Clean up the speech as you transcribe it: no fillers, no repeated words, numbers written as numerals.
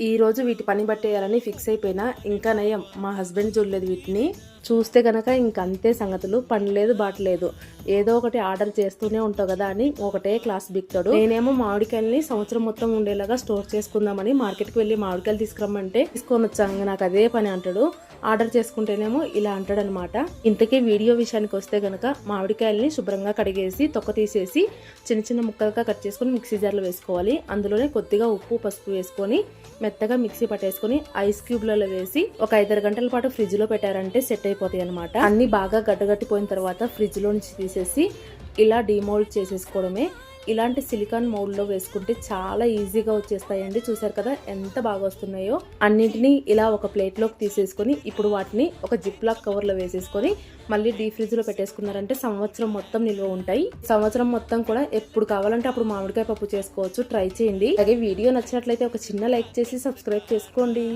ఈ రోజు వీటి పని బట్టేయాలని ఫిక్స్ అయిపోయినా ఇంకా నయం మా హస్బెండ్ చూడలేదు వీటిని. చూస్తే గనక ఇంకంతే సంగతులు, పనిలేదు బాటలేదు, ఏదో ఒకటి ఆర్డర్ చేస్తూనే ఉంటావు కదా అని ఒకటే క్లాస్ బిక్తాడు. నేనేమో మామిడికాయలని సంవత్సరం మొత్తం ఉండేలాగా స్టోర్ చేసుకుందామని మార్కెట్కి వెళ్ళి మామిడికాయలు తీసుకురమ్మంటే తీసుకొని వచ్చాను, నాకు అదే పని అంటాడు. ఆర్డర్ చేసుకుంటేనేమో ఇలా అంటాడు అనమాట. ఇంతకీ వీడియో విషయానికి వస్తే గనక మామిడికాయలని శుభ్రంగా కడిగేసి తొక్క తీసేసి చిన్న చిన్న ముక్కలుగా కట్ చేసుకుని మిక్సీ జార్లో వేసుకోవాలి. అందులోనే కొద్దిగా ఉప్పు పసుపు వేసుకొని మెత్తగా మిక్సీ పట్టేసుకొని ఐస్ క్యూబ్లలో వేసి ఒక 5-6 గంటల పాటు ఫ్రిడ్జ్ లో పెట్టారంటే సెట్ అయిపోతాయి అనమాట. అన్ని బాగా గడ్డగట్టిపోయిన తర్వాత ఫ్రిడ్జ్ లో నుంచి తీసేసి ఇలా డిమోల్డ్ చేసేసుకోవడమే. ఇలాంటి సిలికాన్ మౌల్డ్ లో వేసుకుంటే చాలా ఈజీగా వచ్చేస్తాయండి. చూసారు కదా ఎంత బాగా వస్తున్నాయో. అన్నింటినీ ఇలా ఒక ప్లేట్ లోకి తీసేసుకొని ఇప్పుడు వాటిని ఒక జిప్ లాక్ కవర్ లో వేసేసుకొని మళ్ళీ డీప్ ఫ్రిడ్జ్ లో పెట్టేసుకున్నారంటే సంవత్సరం మొత్తం నిల్వ ఉంటాయి. సంవత్సరం మొత్తం కూడా ఎప్పుడు కావాలంటే అప్పుడు మామిడికాయ పప్పు చేసుకోవచ్చు. ట్రై చేయండి. అలాగే వీడియో నచ్చినట్లయితే ఒక చిన్న లైక్ చేసి సబ్స్క్రైబ్ చేసుకోండి.